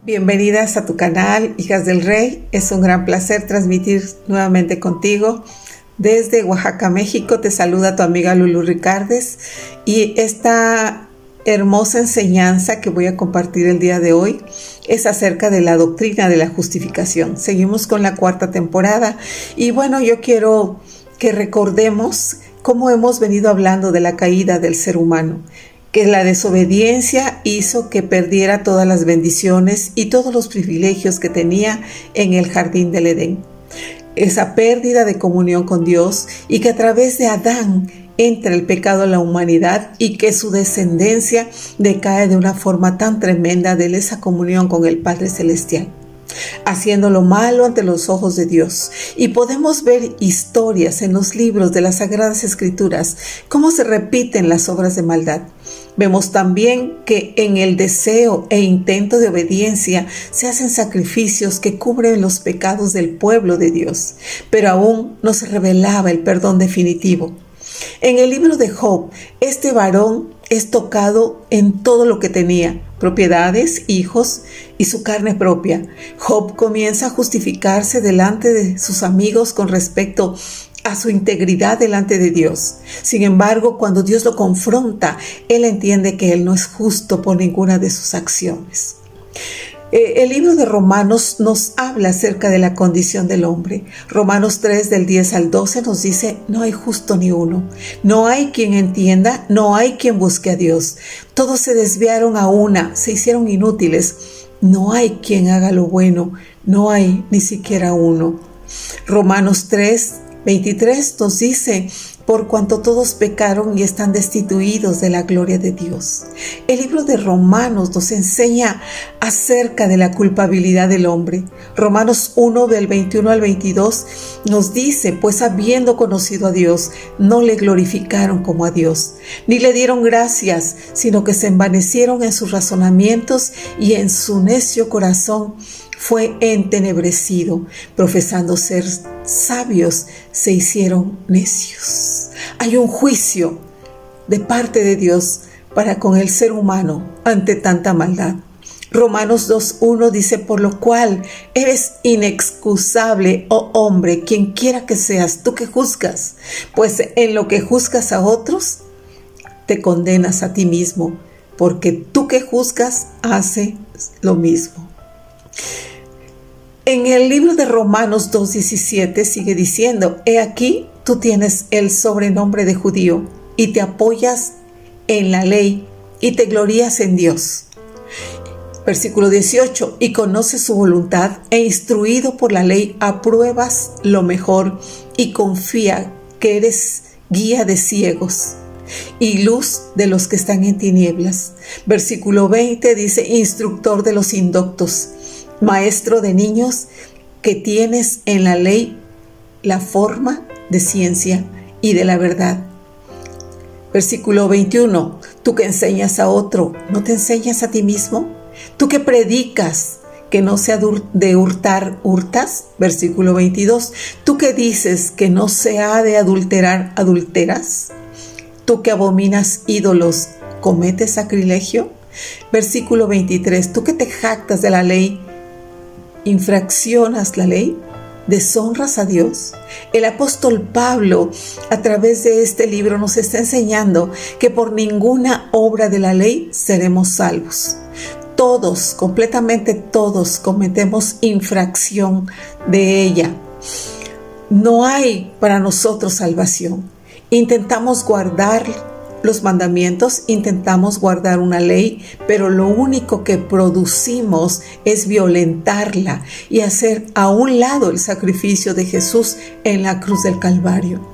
Bienvenidas a tu canal, Hijas del Rey. Es un gran placer transmitir nuevamente contigo. Desde Oaxaca, México, te saluda tu amiga Lulu Ricardes. Y esta hermosa enseñanza que voy a compartir el día de hoy es acerca de la doctrina de la justificación. Seguimos con la cuarta temporada. Y bueno, yo quiero que recordemos cómo hemos venido hablando de la caída del ser humano, que la desobediencia hizo que perdiera todas las bendiciones y todos los privilegios que tenía en el jardín del Edén. Esa pérdida de comunión con Dios, y que a través de Adán entra el pecado a la humanidad y que su descendencia decae de una forma tan tremenda de esa comunión con el Padre Celestial, haciendo lo malo ante los ojos de Dios. Y podemos ver historias en los libros de las Sagradas Escrituras, cómo se repiten las obras de maldad. Vemos también que en el deseo e intento de obediencia se hacen sacrificios que cubren los pecados del pueblo de Dios, pero aún no se revelaba el perdón definitivo. En el libro de Job, este varón es tocado en todo lo que tenía: propiedades, hijos y su carne propia. Job comienza a justificarse delante de sus amigos con respecto a su integridad delante de Dios. Sin embargo, cuando Dios lo confronta, él entiende que él no es justo por ninguna de sus acciones. El libro de Romanos nos habla acerca de la condición del hombre. Romanos 3 del 10 al 12 nos dice: no hay justo ni uno, no hay quien entienda, no hay quien busque a Dios. Todos se desviaron a una, se hicieron inútiles. No hay quien haga lo bueno, no hay ni siquiera uno. Romanos 3:23 nos dice: por cuanto todos pecaron y están destituidos de la gloria de Dios. El libro de Romanos nos enseña acerca de la culpabilidad del hombre. Romanos 1 del 21 al 22 nos dice: pues habiendo conocido a Dios, no le glorificaron como a Dios, ni le dieron gracias, sino que se envanecieron en sus razonamientos, y en su necio corazón fue entenebrecido. Profesando ser sabios, se hicieron necios. Hay un juicio de parte de Dios para con el ser humano ante tanta maldad. Romanos 2:1 dice: por lo cual eres inexcusable, oh hombre, quien quiera que seas, tú que juzgas, pues en lo que juzgas a otros, te condenas a ti mismo, porque tú que juzgas haces lo mismo. En el libro de Romanos 2:17 sigue diciendo: he aquí, tú tienes el sobrenombre de judío, y te apoyas en la ley, y te glorías en Dios. Versículo 18: y conoces su voluntad, e instruido por la ley, apruebas lo mejor, y confía que eres guía de ciegos y luz de los que están en tinieblas. Versículo 20 dice: instructor de los indoctos, maestro de niños, que tienes en la ley la forma de ciencia y de la verdad. Versículo 21, tú que enseñas a otro, ¿no te enseñas a ti mismo? Tú que predicas que no se ha de hurtar, hurtas. Versículo 22, tú que dices que no se ha de adulterar, adulteras. Tú que abominas ídolos, ¿cometes sacrilegio? Versículo 23, tú que te jactas de la ley, ¿infraccionas la ley? ¿Deshonras a Dios? El apóstol Pablo, a través de este libro, nos está enseñando que por ninguna obra de la ley seremos salvos. Todos, completamente todos, cometemos infracción de ella. No hay para nosotros salvación. Intentamos guardar los mandamientos, intentamos guardar una ley, pero lo único que producimos es violentarla y hacer a un lado el sacrificio de Jesús en la cruz del Calvario.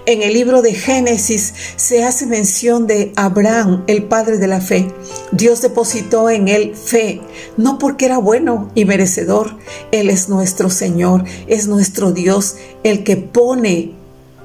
En el libro de Génesis se hace mención de Abraham, el padre de la fe. Dios depositó en él fe, no porque era bueno y merecedor. Él es nuestro Señor, es nuestro Dios, el que pone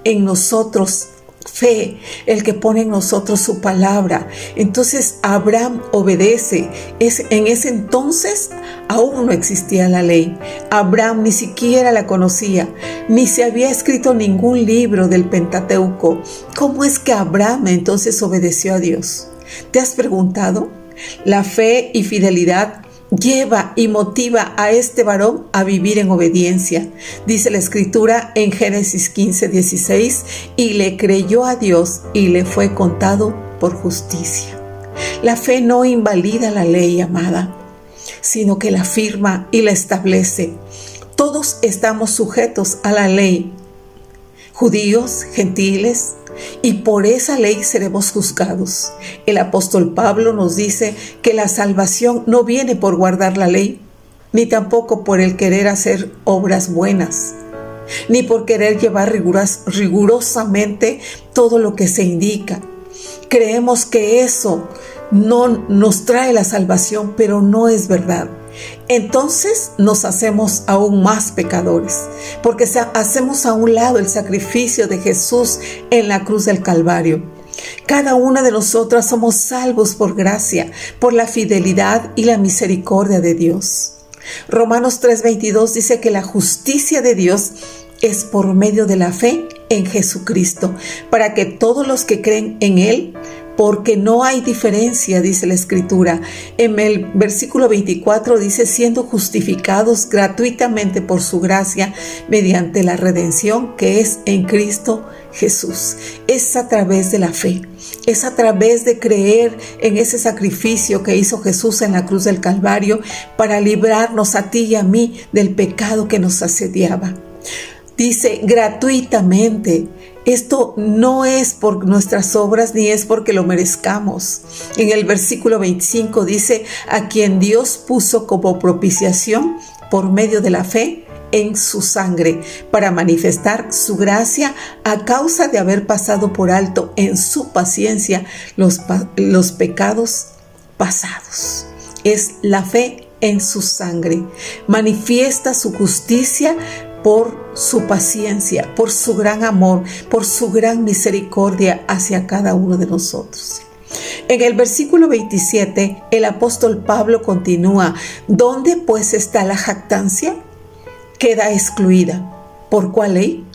en nosotros fe, el que pone en nosotros su palabra. Entonces Abraham obedece. En ese entonces aún no existía la ley. Abraham ni siquiera la conocía, ni se había escrito ningún libro del Pentateuco. ¿Cómo es que Abraham entonces obedeció a Dios? ¿Te has preguntado? La fe y fidelidad lleva y motiva a este varón a vivir en obediencia. Dice la Escritura en Génesis 15:16, y le creyó a Dios y le fue contado por justicia. La fe no invalida la ley, amada, sino que la firma y la establece. Todos estamos sujetos a la ley, judíos, gentiles, y por esa ley seremos juzgados. El apóstol Pablo nos dice que la salvación no viene por guardar la ley, ni tampoco por el querer hacer obras buenas, ni por querer llevar rigurosamente todo lo que se indica. Creemos que eso no nos trae la salvación, pero no es verdad. Entonces nos hacemos aún más pecadores, porque hacemos a un lado el sacrificio de Jesús en la cruz del Calvario. Cada una de nosotras somos salvos por gracia, por la fidelidad y la misericordia de Dios. Romanos 3:22 dice que la justicia de Dios es por medio de la fe en Jesucristo, para que todos los que creen en Él, porque no hay diferencia, dice la Escritura. En el versículo 24 dice, siendo justificados gratuitamente por su gracia mediante la redención que es en Cristo Jesús. Es a través de la fe, es a través de creer en ese sacrificio que hizo Jesús en la cruz del Calvario para librarnos a ti y a mí del pecado que nos asediaba. Dice gratuitamente. Esto no es por nuestras obras ni es porque lo merezcamos. En el versículo 25 dice, a quien Dios puso como propiciación por medio de la fe en su sangre, para manifestar su gracia a causa de haber pasado por alto en su paciencia los pecados pasados. Es la fe en su sangre. Manifiesta su justicia por su paciencia, por su gran amor, por su gran misericordia hacia cada uno de nosotros. En el versículo 27, el apóstol Pablo continúa, ¿dónde pues está la jactancia? Queda excluida. ¿Por cuál ley?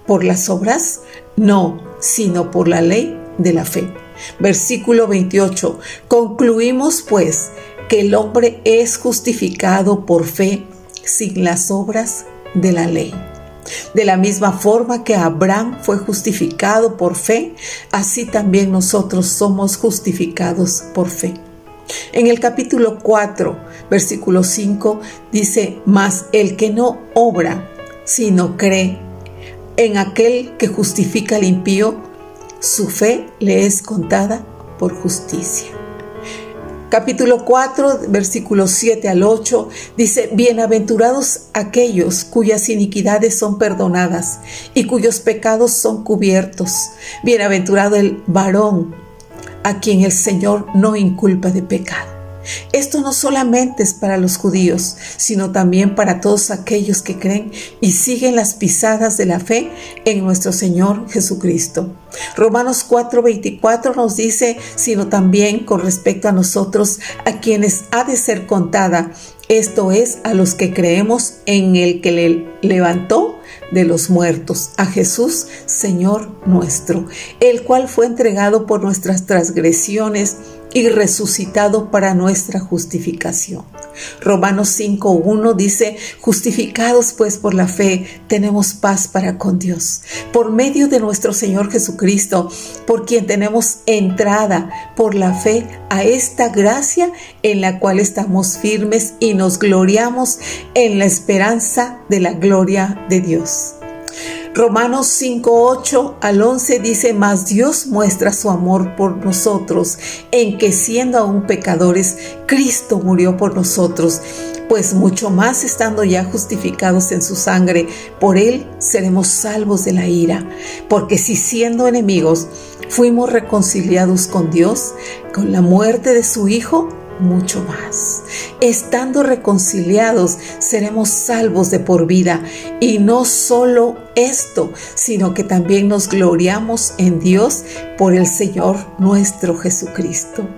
¿Por las obras? No, sino por la ley de la fe. Versículo 28, concluimos pues que el hombre es justificado por fe sin las obras de la ley. De la misma forma que Abraham fue justificado por fe, así también nosotros somos justificados por fe. En el capítulo 4, versículo 5, dice, mas el que no obra, sino cree en aquel que justifica al impío, su fe le es contada por justicia. Capítulo 4, versículos 7 al 8, dice, bienaventurados aquellos cuyas iniquidades son perdonadas y cuyos pecados son cubiertos. Bienaventurado el varón a quien el Señor no inculpa de pecado. Esto no solamente es para los judíos, sino también para todos aquellos que creen y siguen las pisadas de la fe en nuestro Señor Jesucristo. Romanos 4:24 nos dice, sino también con respecto a nosotros, a quienes ha de ser contada, esto es, a los que creemos en el que le levantó de los muertos, a Jesús, Señor nuestro, el cual fue entregado por nuestras transgresiones y resucitado para nuestra justificación. Romanos 5:1 dice, justificados pues por la fe, tenemos paz para con Dios, por medio de nuestro Señor Jesucristo, por quien tenemos entrada por la fe a esta gracia en la cual estamos firmes y nos gloriamos en la esperanza de la gloria de Dios. Romanos 5:8 al 11 dice, mas Dios muestra su amor por nosotros, en que siendo aún pecadores, Cristo murió por nosotros, pues mucho más estando ya justificados en su sangre, por él seremos salvos de la ira. Porque si siendo enemigos fuimos reconciliados con Dios, con la muerte de su Hijo, mucho más. Estando reconciliados, seremos salvos de por vida. Y no solo esto, sino que también nos gloriamos en Dios por el Señor nuestro Jesucristo,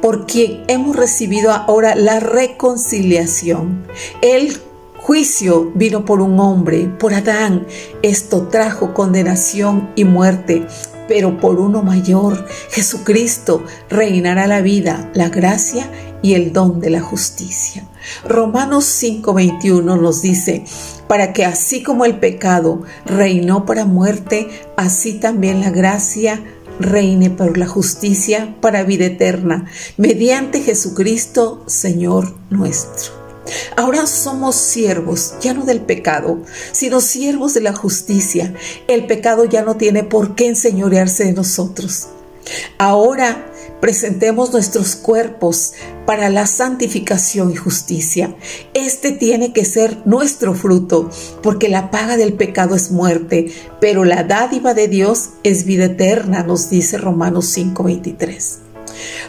por quien hemos recibido ahora la reconciliación. El juicio vino por un hombre, por Adán. Esto trajo condenación y muerte. Pero por uno mayor, Jesucristo, reinará la vida, la gracia y el don de la justicia. Romanos 5:21 nos dice, para que así como el pecado reinó para muerte, así también la gracia reine por la justicia para vida eterna, mediante Jesucristo, Señor nuestro. Ahora somos siervos, ya no del pecado, sino siervos de la justicia. El pecado ya no tiene por qué enseñorearse de nosotros. Ahora presentemos nuestros cuerpos para la santificación y justicia. Este tiene que ser nuestro fruto, porque la paga del pecado es muerte, pero la dádiva de Dios es vida eterna, nos dice Romanos 5:23.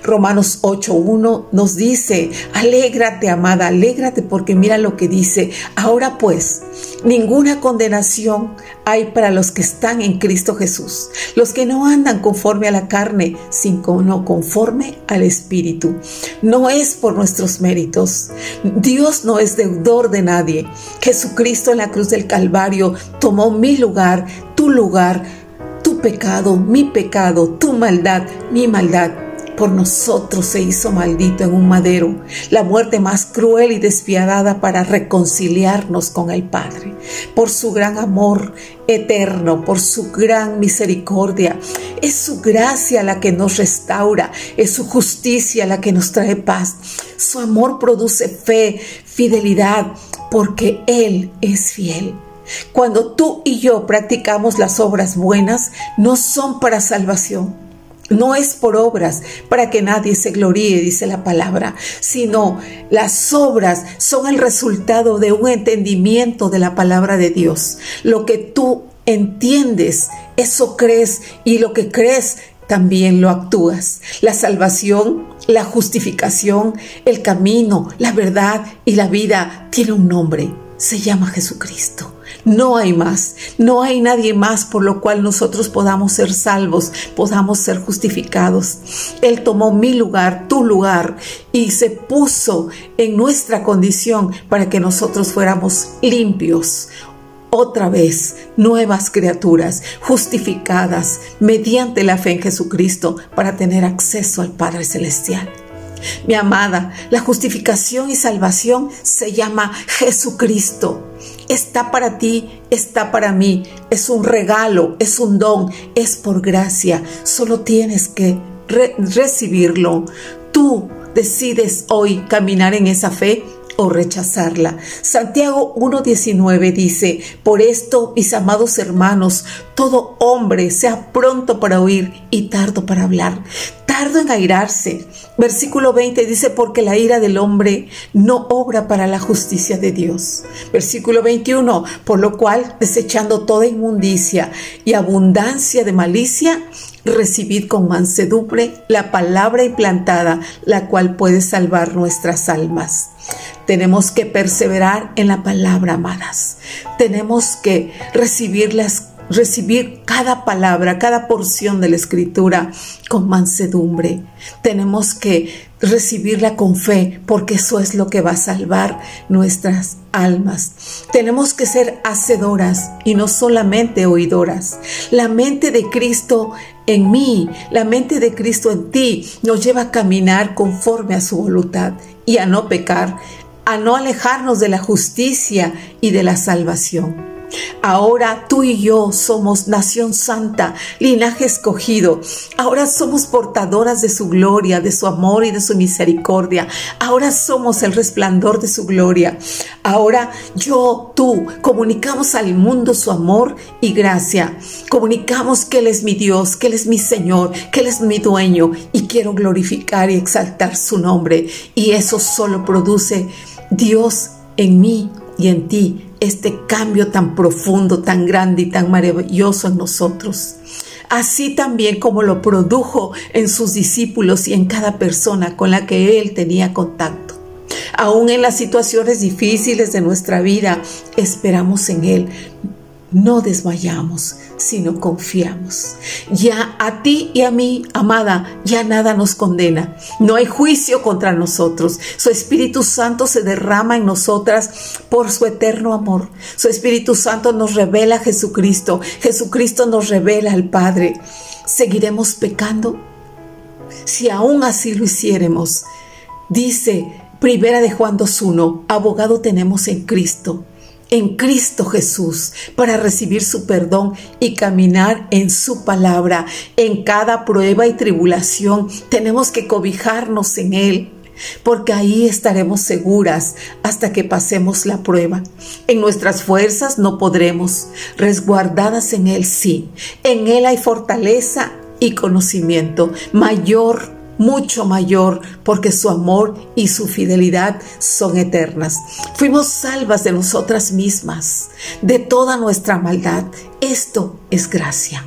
Romanos 8:1 nos dice, alégrate, amada, alégrate, porque mira lo que dice. Ahora pues, ninguna condenación hay para los que están en Cristo Jesús, los que no andan conforme a la carne, sino conforme al Espíritu. No es por nuestros méritos. Dios no es deudor de nadie. Jesucristo en la cruz del Calvario tomó mi lugar, tu pecado, mi pecado, tu maldad, mi maldad. Por nosotros se hizo maldito en un madero, la muerte más cruel y despiadada para reconciliarnos con el Padre. Por su gran amor eterno, por su gran misericordia, es su gracia la que nos restaura, es su justicia la que nos trae paz. Su amor produce fe, fidelidad, porque Él es fiel. Cuando tú y yo practicamos las obras buenas, no son para salvación. No es por obras para que nadie se gloríe, dice la palabra, sino las obras son el resultado de un entendimiento de la palabra de Dios. Lo que tú entiendes, eso crees, y lo que crees también lo actúas. La salvación, la justificación, el camino, la verdad y la vida tiene un nombre. Se llama Jesucristo. No hay más, no hay nadie más por lo cual nosotros podamos ser salvos, podamos ser justificados. Él tomó mi lugar, tu lugar, y se puso en nuestra condición para que nosotros fuéramos limpios. Otra vez, nuevas criaturas, justificadas mediante la fe en Jesucristo para tener acceso al Padre Celestial. Mi amada, la justificación y salvación se llama Jesucristo. Está para ti, está para mí. Es un regalo, es un don, es por gracia. Solo tienes que recibirlo. Tú decides hoy caminar en esa fe o rechazarla. Santiago 1:19 dice, por esto, mis amados hermanos, todo hombre sea pronto para oír y tardo para hablar, tardo en airarse. Versículo 20 dice, porque la ira del hombre no obra para la justicia de Dios. Versículo 21, por lo cual, desechando toda inmundicia y abundancia de malicia, recibid con mansedumbre la palabra implantada, la cual puede salvar nuestras almas. Tenemos que perseverar en la palabra, amadas. Tenemos que recibir cada palabra, cada porción de la Escritura con mansedumbre. Tenemos que recibirla con fe, porque eso es lo que va a salvar nuestras almas. Tenemos que ser hacedoras y no solamente oidoras. La mente de Cristo en mí, la mente de Cristo en ti, nos lleva a caminar conforme a su voluntad y a no pecar, a no alejarnos de la justicia y de la salvación. Ahora tú y yo somos nación santa, linaje escogido. Ahora somos portadoras de su gloria, de su amor y de su misericordia. Ahora somos el resplandor de su gloria. Ahora tú, comunicamos al mundo su amor y gracia. Comunicamos que Él es mi Dios, que Él es mi Señor, que Él es mi dueño, y quiero glorificar y exaltar su nombre. Y eso solo produce Dios en mí y en ti, este cambio tan profundo, tan grande y tan maravilloso en nosotros. Así también como lo produjo en sus discípulos y en cada persona con la que Él tenía contacto. Aún en las situaciones difíciles de nuestra vida, esperamos en Él. No desmayamos, sino confiamos. Ya a ti y a mí, amada, ya nada nos condena. No hay juicio contra nosotros. Su Espíritu Santo se derrama en nosotras por su eterno amor. Su Espíritu Santo nos revela a Jesucristo. Jesucristo nos revela al Padre. ¿Seguiremos pecando? Si aún así lo hiciéramos, Dice Primera de Juan 2:1, abogado tenemos en Cristo Jesús, para recibir su perdón y caminar en su palabra. En cada prueba y tribulación tenemos que cobijarnos en Él, porque ahí estaremos seguras hasta que pasemos la prueba. En nuestras fuerzas no podremos, resguardadas en Él sí. En Él hay fortaleza y conocimiento mayor, mucho mayor, porque su amor y su fidelidad son eternas. Fuimos salvas de nosotras mismas, de toda nuestra maldad. Esto es gracia.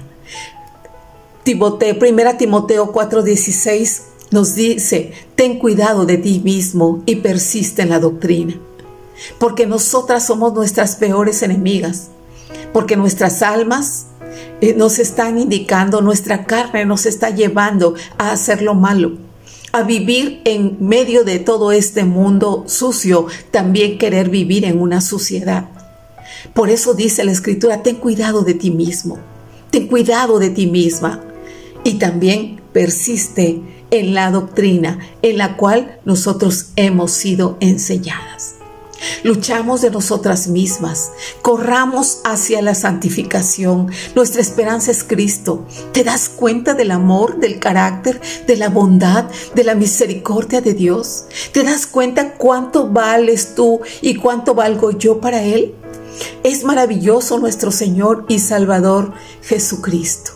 Primera Timoteo 4:16 nos dice: ten cuidado de ti mismo y persiste en la doctrina, porque nosotras somos nuestras peores enemigas, porque nuestras almas nos están indicando, nuestra carne nos está llevando a hacer lo malo, a vivir en medio de todo este mundo sucio, también querer vivir en una suciedad. Por eso dice la Escritura: ten cuidado de ti mismo, ten cuidado de ti misma, y también persiste en la doctrina en la cual nosotros hemos sido enseñadas. Luchamos de nosotras mismas, corramos hacia la santificación. Nuestra esperanza es Cristo. ¿Te das cuenta del amor, del carácter, de la bondad, de la misericordia de Dios? ¿Te das cuenta cuánto vales tú y cuánto valgo yo para Él? Es maravilloso nuestro Señor y Salvador Jesucristo.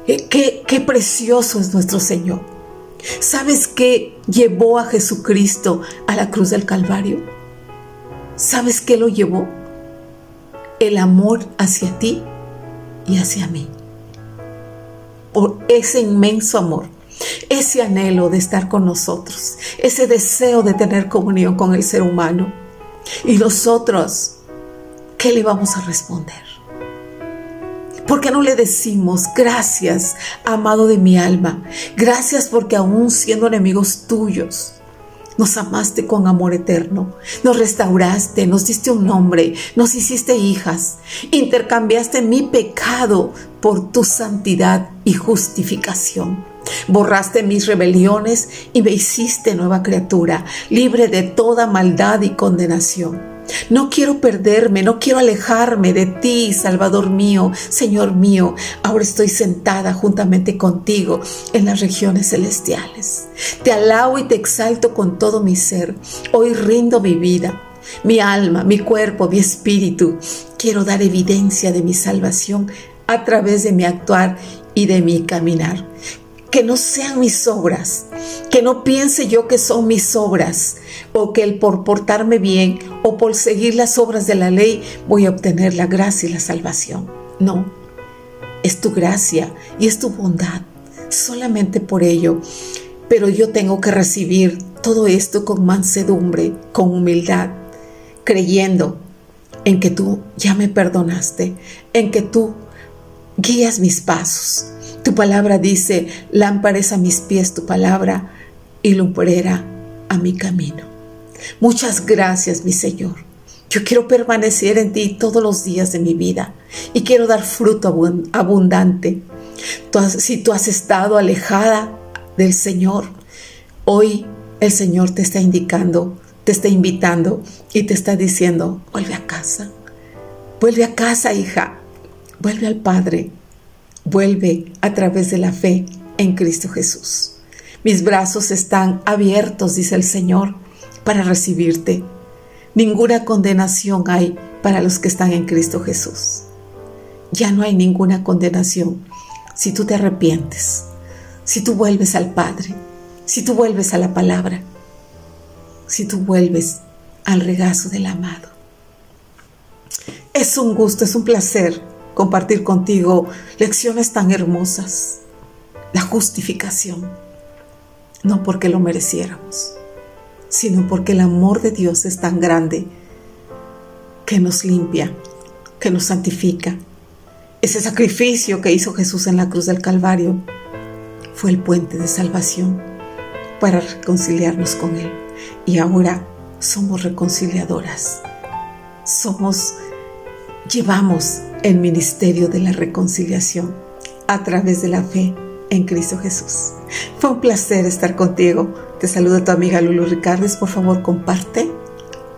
Qué precioso es nuestro Señor. ¿Sabes qué llevó a Jesucristo a la cruz del Calvario? ¿Sabes qué lo llevó? El amor hacia ti y hacia mí. Por ese inmenso amor, ese anhelo de estar con nosotros, ese deseo de tener comunión con el ser humano. Y nosotros, ¿qué le vamos a responder? ¿Por qué no le decimos: gracias, amado de mi alma? Gracias porque aún siendo enemigos tuyos, nos amaste con amor eterno, nos restauraste, nos diste un nombre, nos hiciste hijas, intercambiaste mi pecado por tu santidad y justificación. Borraste mis rebeliones y me hiciste nueva criatura, libre de toda maldad y condenación. No quiero perderme, no quiero alejarme de ti, Salvador mío, Señor mío. Ahora estoy sentada juntamente contigo en las regiones celestiales. Te alabo y te exalto con todo mi ser. Hoy rindo mi vida, mi alma, mi cuerpo, mi espíritu. Quiero dar evidencia de mi salvación a través de mi actuar y de mi caminar. Que no sean mis obras, que no piense yo que son mis obras, o que el por portarme bien o por seguir las obras de la ley voy a obtener la gracia y la salvación. No, es tu gracia y es tu bondad, solamente por ello. Pero yo tengo que recibir todo esto con mansedumbre, con humildad, creyendo en que tú ya me perdonaste, en que tú guías mis pasos. Tu palabra dice: lámpara es a mis pies tu palabra y lumbrera a mi camino. Muchas gracias, mi Señor. Yo quiero permanecer en ti todos los días de mi vida y quiero dar fruto abundante. Si tú has estado alejada del Señor, hoy el Señor te está indicando, te está invitando y te está diciendo: vuelve a casa. Vuelve a casa, hija. Vuelve al Padre. Vuelve a través de la fe en Cristo Jesús. Mis brazos están abiertos, dice el Señor, para recibirte. Ninguna condenación hay para los que están en Cristo Jesús. Ya no hay ninguna condenación si tú te arrepientes, si tú vuelves al Padre, si tú vuelves a la palabra, si tú vuelves al regazo del amado. Es un gusto, es un placer compartir contigo lecciones tan hermosas. La justificación, no porque lo mereciéramos, sino porque el amor de Dios es tan grande que nos limpia, que nos santifica. Ese sacrificio que hizo Jesús en la cruz del Calvario fue el puente de salvación para reconciliarnos con Él. Y ahora somos reconciliadoras. Llevamos el ministerio de la reconciliación a través de la fe en Cristo Jesús. Fue un placer estar contigo. Te saluda tu amiga Lulu Ricardes. Por favor, comparte.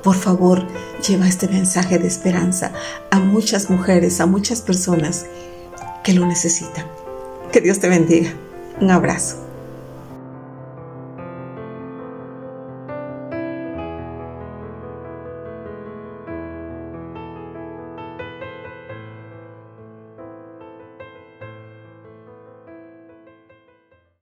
Por favor, lleva este mensaje de esperanza a muchas mujeres, a muchas personas que lo necesitan. Que Dios te bendiga. Un abrazo.